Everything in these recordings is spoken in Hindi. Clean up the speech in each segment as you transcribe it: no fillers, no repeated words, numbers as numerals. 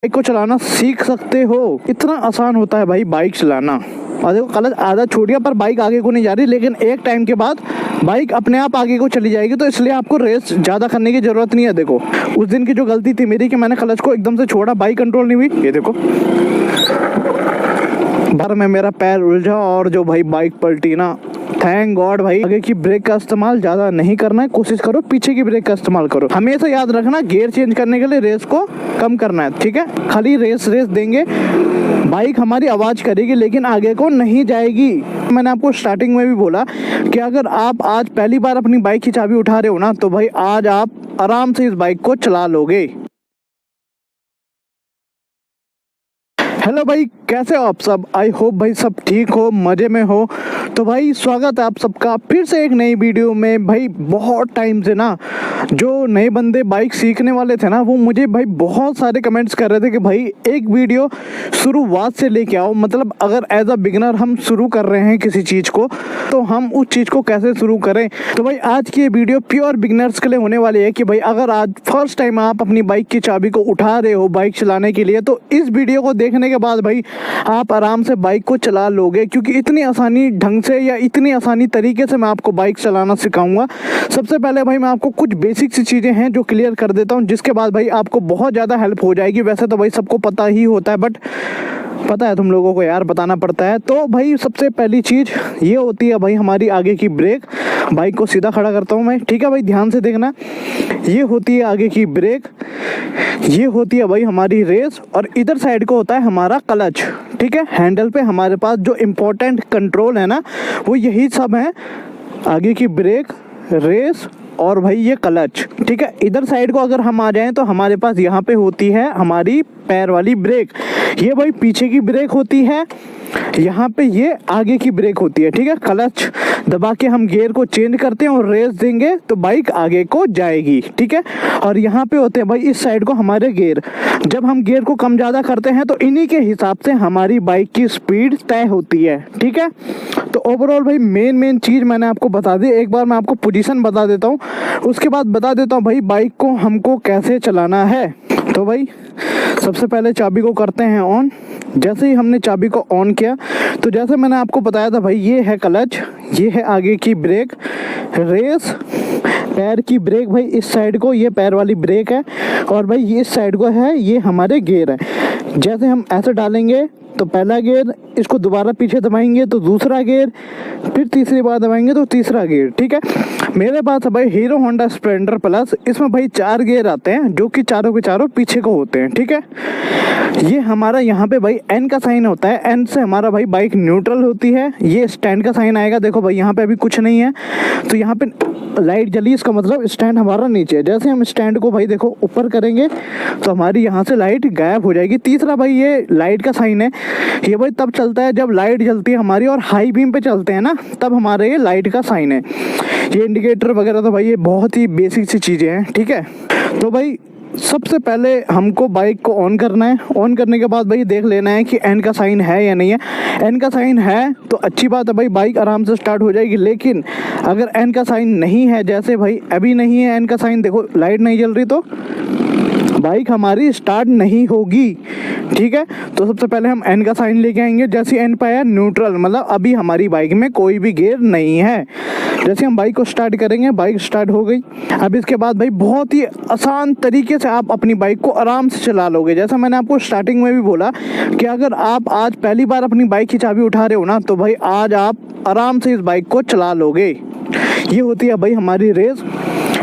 बाइक को चलाना सीख सकते हो। इतना आसान होता है भाई बाइक चलाना। और देखो कल आधा छूट गया पर बाइक आगे को नहीं जा रही, लेकिन एक टाइम के बाद बाइक अपने आप आगे को चली जाएगी, तो इसलिए आपको रेस ज़्यादा करने की ज़रूरत नहीं है। देखो उस दिन की जो गलती थी मेरी कि मैंने क्लच को एकदम से छोड़ा, बाइक कंट्रोल नहीं हुई, ये देखो भर में मेरा पैर उलझा और जो भाई बाइक पलटी ना। थैंक गॉड भाई। आगे की ब्रेक का इस्तेमाल ज़्यादा नहीं करना है, कोशिश करो पीछे की ब्रेक का इस्तेमाल करो। हमेशा याद रखना गियर चेंज करने के लिए रेस को कम करना है, ठीक है। खाली रेस देंगे, बाइक हमारी आवाज़ करेगी लेकिन आगे को नहीं जाएगी। मैंने आपको स्टार्टिंग में भी बोला कि अगर आप आज पहली बार अपनी बाइक की चाबी उठा रहे हो ना, तो भाई आज आप आराम से इस बाइक को चला लोगे। हेलो भाई, कैसे हो आप सब? आई होप भाई सब ठीक हो, मज़े में हो। तो भाई स्वागत है आप सबका फिर से एक नई वीडियो में। भाई बहुत टाइम से ना जो नए बंदे बाइक सीखने वाले थे ना, वो मुझे भाई बहुत सारे कमेंट्स कर रहे थे कि भाई एक वीडियो शुरुआत से लेके आओ। मतलब अगर एज अ बिगिनर हम शुरू कर रहे हैं किसी चीज़ को, तो हम उस चीज़ को कैसे शुरू करें। तो भाई आज की ये वीडियो प्योर बिगिनर्स के लिए होने वाली है कि भाई अगर आज फर्स्ट टाइम आप अपनी बाइक की चाबी को उठा रहे हो बाइक चलाने के लिए, तो इस वीडियो को देखने के बाद भाई आप आराम से बाइक को चला लोगे, क्योंकि इतनी आसानी ढंग से या इतनी आसानी तरीके से मैं आपको बाइक चलाना सिखाऊंगा। सबसे पहले भाई मैं आपको कुछ बेसिक सी चीज़ें हैं जो क्लियर कर देता हूं, जिसके बाद भाई आपको बहुत ज़्यादा हेल्प हो जाएगी। वैसे तो भाई सबको पता ही होता है, बट पता है तुम लोगों को यार बताना पड़ता है। तो भाई सबसे पहली चीज़ ये होती है भाई हमारी आगे की ब्रेक। बाइक को सीधा खड़ा करता हूँ मैं, ठीक है भाई, ध्यान से देखना। ये होती है आगे की ब्रेक, ये होती है भाई हमारी रेस, और इधर साइड को होता है हमारा क्लच, ठीक है। हैंडल पे हमारे पास जो इम्पोर्टेंट कंट्रोल है ना, वो यही सब है, आगे की ब्रेक, रेस और भाई ये क्लच, ठीक है। इधर साइड को अगर हम आ जाएं तो हमारे पास यहाँ पे होती है हमारी पैर वाली ब्रेक। ये भाई पीछे की ब्रेक होती है, यहाँ पे ये आगे की ब्रेक होती है, ठीक है। क्लच दबा के हम गियर को चेंज करते हैं और रेस देंगे तो बाइक आगे को जाएगी, ठीक है। और यहाँ पे होते हैं भाई इस साइड को हमारे गियर। जब हम गियर को कम ज़्यादा करते हैं तो इन्हीं के हिसाब से हमारी बाइक की स्पीड तय होती है, ठीक है। तो ओवरऑल भाई मेन चीज़ मैंने आपको बता दी। एक बार मैं आपको पोजीशन बता देता हूँ, उसके बाद बता देता हूँ भाई बाइक को हमको कैसे चलाना है। तो भाई सबसे पहले चाबी को करते हैं ऑन। जैसे ही हमने चाबी को ऑन किया तो जैसे मैंने आपको बताया था भाई, ये है क्लच, ये है आगे की ब्रेक, रेस, पैर की ब्रेक भाई इस साइड को, ये पैर वाली ब्रेक है, और भाई ये इस साइड को है, ये हमारे गियर है। जैसे हम ऐसे डालेंगे तो पहला गियर, इसको दोबारा पीछे दबाएंगे तो दूसरा गियर, फिर तीसरी बार दबाएंगे तो तीसरा गियर, ठीक है। मेरे पास है भाई हीरो होंडा स्प्लेंडर प्लस, इसमें भाई 4 गियर आते हैं जो कि चारों के चारों पीछे को होते हैं, ठीक है। ये हमारा यहाँ पे भाई एन का साइन होता है, एन से हमारा भाई बाइक न्यूट्रल होती है। ये स्टैंड का साइन आएगा, देखो भाई यहाँ पे अभी कुछ नहीं है तो यहाँ पे लाइट जली, इसका मतलब स्टैंड हमारा नीचे है। जैसे हम स्टैंड को भाई देखो ऊपर करेंगे तो हमारी यहाँ से लाइट गायब हो जाएगी। तीसरा भाई ये लाइट का साइन है, ये भाई तब चलता है जब लाइट जलती है हमारी और हाई बीम पे चलते हैं ना, तब हमारे ये लाइट का साइन है। ये इंडिकेटर वगैरह तो भाई ये बहुत ही बेसिक सी चीज़ें हैं, ठीक है। तो भाई सबसे पहले हमको बाइक को ऑन करना है। ऑन करने के बाद भाई देख लेना है कि एन का साइन है या नहीं है। एन का साइन है तो अच्छी बात है भाई, बाइक आराम से स्टार्ट हो जाएगी। लेकिन अगर एन का साइन नहीं है, जैसे भाई अभी नहीं है एन का साइन, देखो लाइट नहीं जल रही, तो बाइक हमारी स्टार्ट नहीं होगी, ठीक है। तो सबसे पहले हम एन का साइन लेके आएंगे। जैसे एन पे आया न्यूट्रल, मतलब अभी हमारी बाइक में कोई भी गियर नहीं है। जैसे हम बाइक को स्टार्ट करेंगे, बाइक स्टार्ट हो गई। अब इसके बाद भाई बहुत ही आसान तरीके से आप अपनी बाइक को आराम से चला लोगे। जैसा मैंने आपको स्टार्टिंग में भी बोला कि अगर आप आज पहली बार अपनी बाइक की चाबी उठा रहे हो ना, तो भाई आज आप आराम से इस बाइक को चला लोगे। ये होती है भाई हमारी रेस।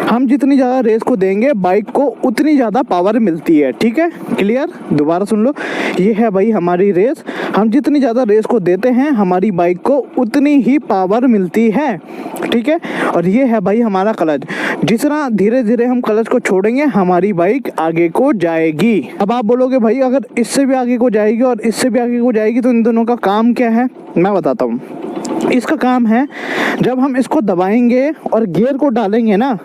हम जितनी ज़्यादा रेस को देंगे बाइक को उतनी ज़्यादा पावर मिलती है, ठीक है। क्लियर? दोबारा सुन लो, ये है भाई हमारी रेस। हम जितनी ज़्यादा रेस को देते हैं हमारी बाइक को उतनी ही पावर मिलती है, ठीक है। और ये है भाई हमारा क्लच। जितना धीरे धीरे हम क्लच को छोड़ेंगे हमारी बाइक आगे को जाएगी। अब आप बोलोगे भाई अगर इससे भी आगे को जाएगी और इससे भी आगे को जाएगी तो इन दोनों का काम क्या है, मैं बताता हूँ। इसका काम है जब हम इसको दबाएंगे और गियर को डालेंगे ना,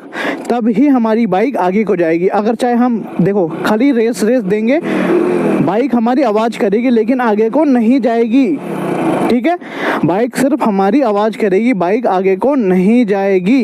तब ही हमारी बाइक आगे को जाएगी। अगर चाहे हम देखो खाली रेस देंगे, बाइक हमारी आवाज़ करेगी लेकिन आगे को नहीं जाएगी, ठीक है। बाइक सिर्फ हमारी आवाज़ करेगी, बाइक आगे को नहीं जाएगी।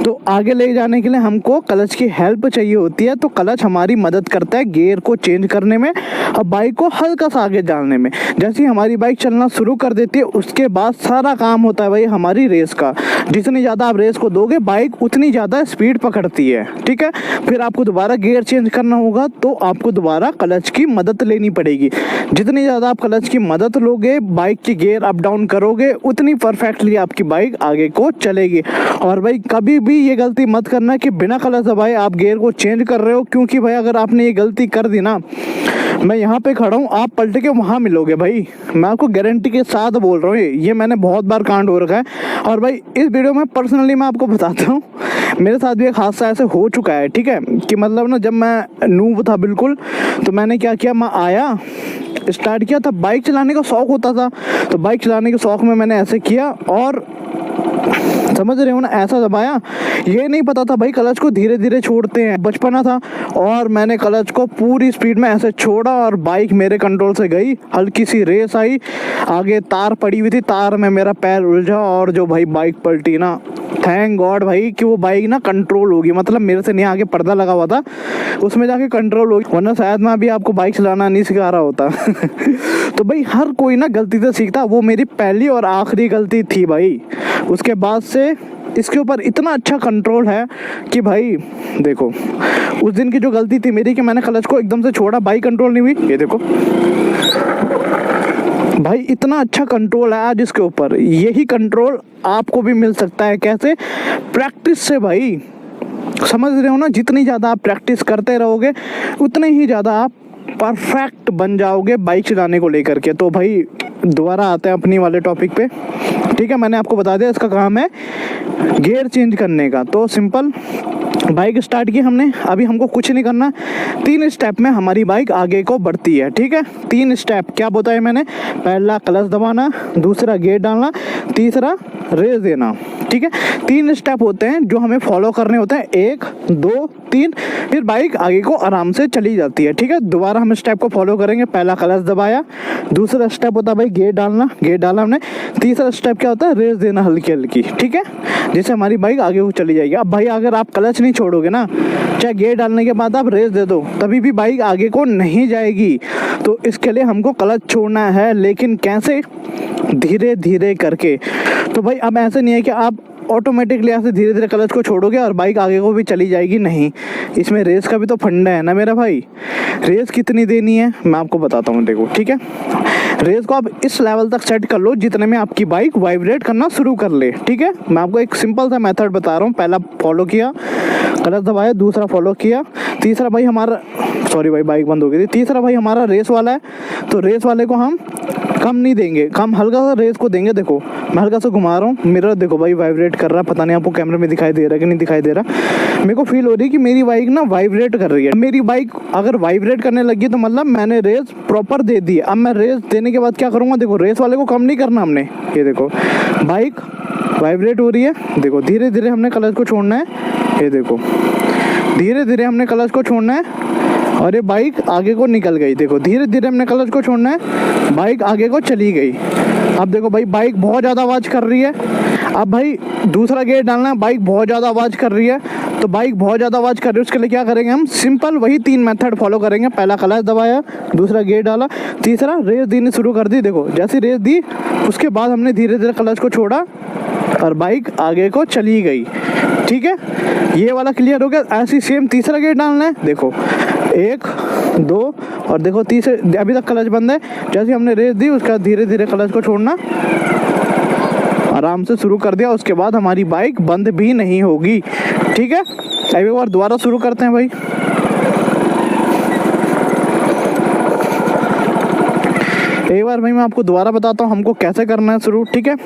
तो आगे ले जाने के लिए हमको क्लच की हेल्प चाहिए होती है। तो क्लच हमारी मदद करता है गियर को चेंज करने में और बाइक को हल्का सा आगे डालने में। जैसे ही हमारी बाइक चलना शुरू कर देती है उसके बाद सारा काम होता है भाई हमारी रेस का। जितनी ज़्यादा आप रेस को दोगे बाइक उतनी ज़्यादा स्पीड पकड़ती है, ठीक है। फिर आपको दोबारा गियर चेंज करना होगा तो आपको दोबारा क्लच की मदद लेनी पड़ेगी। जितनी ज़्यादा आप क्लच की मदद लोगे, बाइक की गियर अप डाउन करोगे, उतनी परफेक्टली आपकी बाइक आगे को चलेगी। और भाई कभी भी ये गलती मत करना कि बिना क्लच दबाए आप गियर को चेंज कर रहे हो, क्योंकि भाई अगर आपने ये गलती कर दी ना, मैं यहाँ पे खड़ा हूँ, आप पलट के वहाँ मिलोगे भाई। मैं आपको गारंटी के साथ बोल रहा हूँ, ये मैंने बहुत बार कांड हो रखा है। और भाई इस वीडियो में पर्सनली मैं आपको बताता हूँ, मेरे साथ भी एक हादसा ऐसे हो चुका है, ठीक है। कि मतलब ना जब मैं नूब था बिल्कुल, तो मैंने क्या किया, मैं आया स्टार्ट किया था, बाइक चलाने का शौक होता था, तो बाइक चलाने के शौक में मैंने ऐसे किया और समझ रहे हो ना, ऐसा दबाया। ये नहीं पता था भाई क्लच को धीरे धीरे छोड़ते हैं, बचपना था, और मैंने क्लच को पूरी स्पीड में ऐसे छोड़ा और बाइक मेरे कंट्रोल से गई। हल्की सी रेस आई, आगे तार पड़ी हुई थी, तार में मेरा पैर उलझा और जो भाई बाइक पलटी ना, थैंक गॉड भाई कि वो बाइक ना कंट्रोल होगी। मतलब मेरे से नहीं, आगे पर्दा लगा हुआ था, उसमें जाके कंट्रोल होगी, वरना शायद मैं अभी आपको बाइक चलाना नहीं सिखा रहा होता। तो भाई हर कोई ना गलती से सीखता, वो मेरी पहली और आखिरी गलती थी भाई। उसके बाद से इसके ऊपर इतना अच्छा कंट्रोल है कि भाई देखो, उस दिन की जो गलती थी मेरी कि मैंने क्लच को एकदम से छोड़ा, बाइक कंट्रोल नहीं हुई। ये देखो भाई इतना अच्छा कंट्रोल है आज इसके ऊपर। यही कंट्रोल आपको भी मिल सकता है। कैसे? प्रैक्टिस से भाई, समझ रहे हो ना। जितनी ज़्यादा आप प्रैक्टिस करते रहोगे उतने ही ज़्यादा आप परफेक्ट बन जाओगे बाइक चलाने को लेकर के। तो भाई दोबारा आते हैं अपनी वाले टॉपिक पे, ठीक है। मैंने आपको बता दिया इसका काम है गियर चेंज करने का। तो सिंपल, बाइक स्टार्ट की हमने, अभी हमको कुछ नहीं करना, 3 स्टेप में हमारी बाइक आगे को बढ़ती है, ठीक है। 3 स्टेप क्या बताया मैंने? पहला क्लच दबाना, दूसरा गियर डालना, तीसरा रेस देना, ठीक है। 3 स्टेप होते हैं जो हमें फॉलो करने होते हैं, 1 2 3, फिर बाइक आगे को आराम से चली जाती है, ठीक है। दोबारा हम स्टेप को फॉलो करेंगे। पहला क्लच दबाया, दूसरा स्टेप होता है भाई गियर डालना, गियर डाला हमने, तीसरा स्टेप क्या होता है? रेस देना हल्की हल्की, ठीक है, जिससे हमारी बाइक आगे को चली जाएगी। अब भाई अगर आप क्लच नहीं छोड़ोगे ना, चाहे गियर डालने के बाद आप रेस दे दो, तभी भी बाइक आगे को नहीं जाएगी। तो इसके लिए हमको क्लच छोड़ना है, लेकिन कैसे? धीरे धीरे करके। तो भाई अब ऐसे नहीं है कि आप ऑटोमेटिकली ऐसे धीरे धीरे क्लच को छोड़ोगे और बाइक आगे को भी चली जाएगी, नहीं। इसमें रेस का भी तो फंडा है ना मेरा भाई। रेस कितनी देनी है मैं आपको बताता हूँ, देखो, ठीक है। रेस को आप इस लेवल तक सेट कर लो जितने में आपकी बाइक वाइब्रेट करना शुरू कर ले, ठीक है। मैं आपको एक सिंपल सा मेथड बता रहा हूँ। पहला फॉलो किया, क्लच दबाया, दूसरा फॉलो किया, तीसरा भाई हमारा, सॉरी भाई बाइक बंद हो गई थी, तीसरा भाई हमारा रेस वाला है। तो रेस वाले को हम कम नहीं देंगे, कम हल्का सा रेस को देंगे। देखो मैं हल्का सा घुमा रहा हूँ, मिरर देखो भाई वाइब्रेट कर रहा है, पता नहीं आपको कैमरे में दिखाई दे रहा है कि नहीं दिखाई दे रहा। मेरे को फील हो रही है कि मेरी बाइक ना वाइब्रेट कर रही है। मेरी बाइक अगर वाइब्रेट करने लगी तो मतलब मैंने रेस प्रॉपर दे दी। अब मैं रेस देने के बाद क्या करूँगा? देखो रेस वाले को कम नहीं करना हमने, ये देखो बाइक वाइब्रेट हो रही है, देखो धीरे धीरे हमने क्लच को छोड़ना है, ये देखो धीरे धीरे हमने क्लच को छोड़ना है और ये बाइक आगे को निकल गई। देखो धीरे धीरे हमने क्लच को छोड़ना है, बाइक आगे को चली गई। अब देखो भाई बाइक बहुत ज़्यादा आवाज़ कर रही है। अब भाई दूसरा गियर डालना है, बाइक बहुत ज़्यादा आवाज़ कर रही है, तो बाइक बहुत ज़्यादा आवाज़ कर रही है, उसके लिए क्या करेंगे हम? सिंपल वही 3 मेथड फॉलो करेंगे। पहला क्लच दबाया, दूसरा गियर डाला, तीसरा रेस देनी शुरू कर दी। देखो जैसी रेस दी उसके बाद हमने धीरे धीरे क्लच को छोड़ा और बाइक आगे को चली गई, ठीक है। ये वाला क्लियर हो गया। ऐसी सेम तीसरा गियर डालना है, देखो 1 2 और देखो तीसरे, अभी तक क्लच बंद है। जैसे हमने रेस दी उसके बाद धीरे धीरे क्लच को छोड़ना, आराम से शुरू कर दिया, उसके बाद हमारी बाइक बंद भी नहीं होगी, ठीक है। अब एक बार दोबारा शुरू करते हैं भाई। एक बार भाई मैं आपको दोबारा बताता हूँ हमको कैसे करना है शुरू, ठीक है।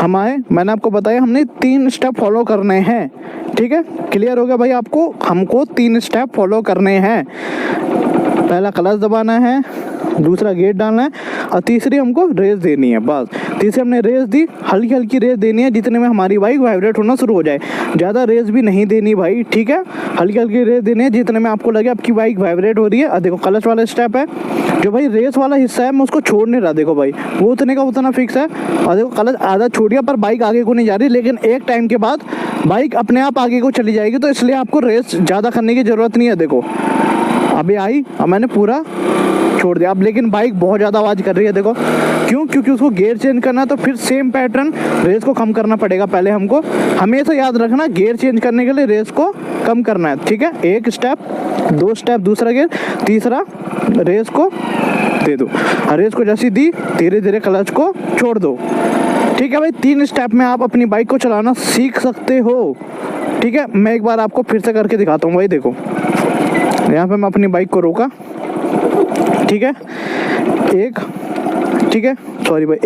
मैंने आपको बताया हमने 3 स्टेप फॉलो करने हैं, ठीक है। क्लियर हो गया भाई आपको? हमको 3 स्टेप फॉलो करने हैं। पहला क्लच दबाना है, दूसरा गियर डालना है और तीसरी हमको रेस देनी है, बस। तीसरे हमने रेस दी, हल्की हल्की रेस देनी है जितने में हमारी बाइक वाइब्रेट होना शुरू हो जाए, ज़्यादा रेस भी नहीं देनी भाई, ठीक है। हल्की हल्की रेस देनी है जितने में आपको लगे आपकी बाइक वाइब्रेट हो रही है। और देखो क्लच वाला स्टेप है, जो भाई रेस वाला हिस्सा है मैं उसको छोड़ नहीं रहा, देखो भाई वो उतने का उतना फिक्स है। और देखो क्लच आधा छूट गया पर बाइक आगे को नहीं जा रही, लेकिन एक टाइम के बाद बाइक अपने आप आगे को चली जाएगी, तो इसलिए आपको रेस ज़्यादा करने की ज़रूरत नहीं है। देखो अभी आई, अब मैंने पूरा छोड़ दिया। अब लेकिन बाइक बहुत ज़्यादा आवाज़ कर रही है, देखो क्यों? क्योंकि उसको गियर चेंज करना है, तो फिर सेम पैटर्न रेस को कम करना पड़ेगा। पहले हमको हमेशा याद रखना गियर चेंज करने के लिए रेस को कम करना है, ठीक है। एक स्टेप, दो स्टेप दूसरा गियर, तीसरा रेस को दे दो। रेस को जैसी दी धीरे धीरे क्लच को छोड़ दो, ठीक है भाई। 3 स्टेप में आप अपनी बाइक को चलाना सीख सकते हो, ठीक है। मैं एक बार आपको फिर से करके दिखाता हूँ भाई। देखो यहाँ पे मैं अपनी बाइक को रोका, ठीक है, एक, ठीक है, सॉरी भाई,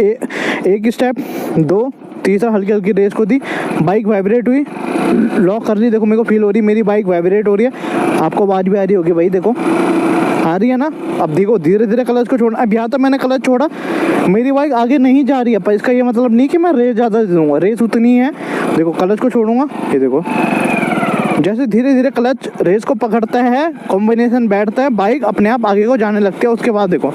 एक स्टेप, 2, तीसरा हल्की हल्की रेस को दी, बाइक वाइब्रेट हुई, लॉक कर ली। देखो मेरे को फील हो रही है मेरी बाइक वाइब्रेट हो रही है, आपको आवाज़ भी आ रही होगी भाई, देखो आ रही है ना। अब देखो धीरे धीरे क्लच को छोड़ना। अब यहाँ तक मैंने क्लच छोड़ा, मेरी बाइक आगे नहीं जा रही है, पर इसका ये मतलब नहीं कि मैं रेस ज़्यादा दे दूँगा, रेस उतनी है। देखो क्लच को छोड़ूंगा, ये देखो जैसे धीरे धीरे क्लच रेस को पकड़ता है, कॉम्बिनेशन बैठता है, बाइक अपने आप आगे को जाने लगती है। उसके बाद देखो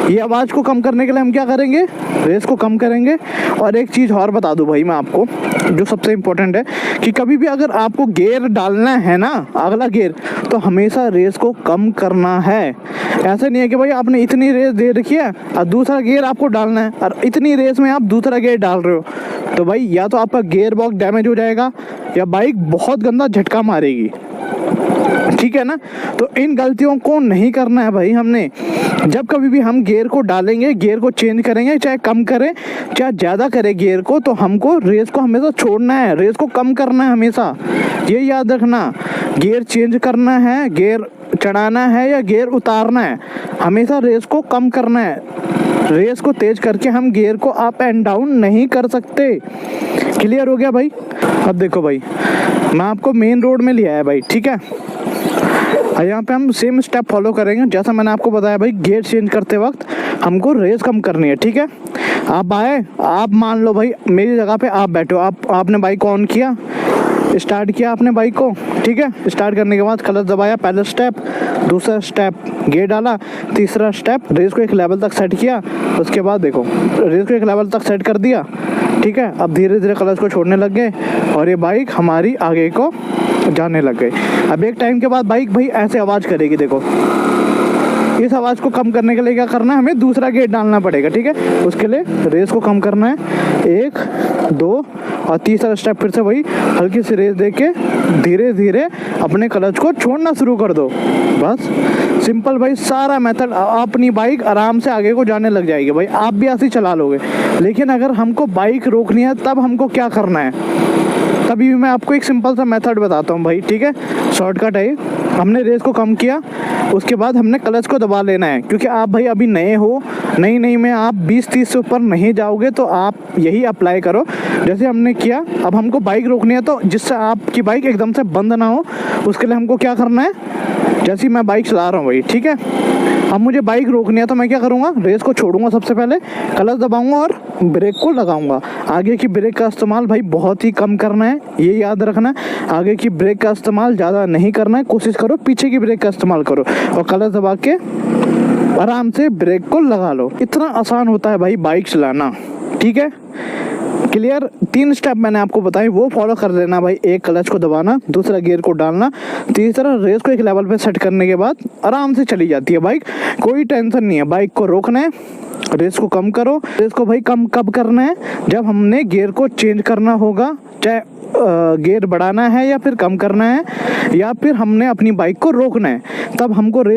ये आवाज़ को कम करने के लिए हम क्या करेंगे, रेस को कम करेंगे। और एक चीज़ और बता दूं भाई मैं आपको, जो सबसे इम्पोर्टेंट है कि कभी भी अगर आपको गियर डालना है ना, अगला गियर, तो हमेशा रेस को कम करना है। ऐसा नहीं है कि भाई आपने इतनी रेस दे रखी है और दूसरा गियर आपको डालना है, और इतनी रेस में आप दूसरा गियर डाल रहे हो, तो भाई या तो आपका गियर बॉक्स डैमेज हो जाएगा या बाइक बहुत गंदा झटका मारेगी, ठीक है ना। तो इन गलतियों को नहीं करना है भाई हमने। जब कभी भी हम गियर को डालेंगे, गियर को चेंज करेंगे, चाहे कम करें चाहे ज़्यादा करें गियर को, तो हमको रेस को हमेशा छोड़ना है, रेस को कम करना है हमेशा, ये याद रखना। गियर चेंज करना है, गियर चढ़ाना है या गियर उतारना है, हमेशा रेस को कम करना है। रेस को तेज करके हम गियर को अप एंड डाउन नहीं कर सकते। क्लियर हो गया भाई? अब देखो भाई मैं आपको मेन रोड में लिया है भाई, ठीक है। यहाँ पे हम सेम स्टेप फॉलो करेंगे जैसा मैंने आपको बताया भाई। गियर चेंज करते वक्त हमको रेस कम करनी है, ठीक है। आप आए, आप मान लो भाई मेरी जगह पे आप बैठो, आपने बाइक ऑन किया, स्टार्ट किया आपने बाइक को, ठीक है। स्टार्ट करने के बाद क्लच दबाया, पहला स्टेप, दूसरा स्टेप गियर डाला, तीसरा स्टेप रेस को एक लेवल तक सेट किया। उसके बाद देखो रेस को एक लेवल तक सेट कर दिया, ठीक है। अब धीरे धीरे क्लच को छोड़ने लग गए और ये बाइक हमारी आगे को जाने लग गई। अब एक टाइम के बाद बाइक भाई ऐसे आवाज़ करेगी, देखो इस आवाज़ को कम करने के लिए क्या करना है, हमें दूसरा गेट डालना पड़ेगा, ठीक है। उसके लिए रेस को कम करना है, 1, 2 और तीसरा स्टेप फिर से वही हल्की सी रेस दे के धीरे धीरे अपने क्लच को छोड़ना शुरू कर दो। बस सिंपल भाई, सारा मेथड, अपनी बाइक आराम से आगे को जाने लग जाएगी भाई। आप भी ऐसे ही चला लोगे। लेकिन अगर हमको बाइक रोकनी है तब हमको क्या करना है, तभी मैं आपको एक सिंपल सा मेथड बताता हूँ भाई, ठीक है। शॉर्टकट है। हमने रेस को कम किया, उसके बाद हमने क्लच को दबा लेना है, क्योंकि आप भाई अभी नए हो, नई में आप 20-30 से ऊपर नहीं जाओगे, तो आप यही अप्लाई करो जैसे हमने किया। अब हमको बाइक रोकनी है, तो जिससे आपकी बाइक एकदम से बंद ना हो, उसके लिए हमको क्या करना है, जैसे ही मैं बाइक चला रहा हूँ भाई, ठीक है। अब मुझे बाइक रोकनी है तो मैं क्या करूँगा, रेस को छोड़ूंगा, सबसे पहले क्लच दबाऊंगा और ब्रेक को लगाऊंगा। आगे की ब्रेक का इस्तेमाल भाई बहुत ही कम करना है, ये याद रखना है। आगे की ब्रेक का इस्तेमाल ज़्यादा नहीं करना है, कोशिश करो पीछे की ब्रेक का इस्तेमाल करो और क्लच दबा के आराम से ब्रेक को लगा लो। इतना आसान होता है भाई बाइक चलाना, ठीक है। क्लियर? 3 स्टेप मैंने आपको बताए, वो फॉलो कर लेना भाई। 1 क्लच को दबाना, दूसरा गियर को डालना, तीसरा रेस को एक लेवल पे सेट करने के बाद आराम से चली जाती है बाइक, कोई टेंशन नहीं है। बाइक को रोकना है, रेस को कम करो। रेस को भाई कम कब करना है, जब हमने गियर को चेंज करना होगा, चाहे गियर बढ़ाना है या फिर कम करना है, या फिर हमने अपनी बाइक को रोकना है, तब हमको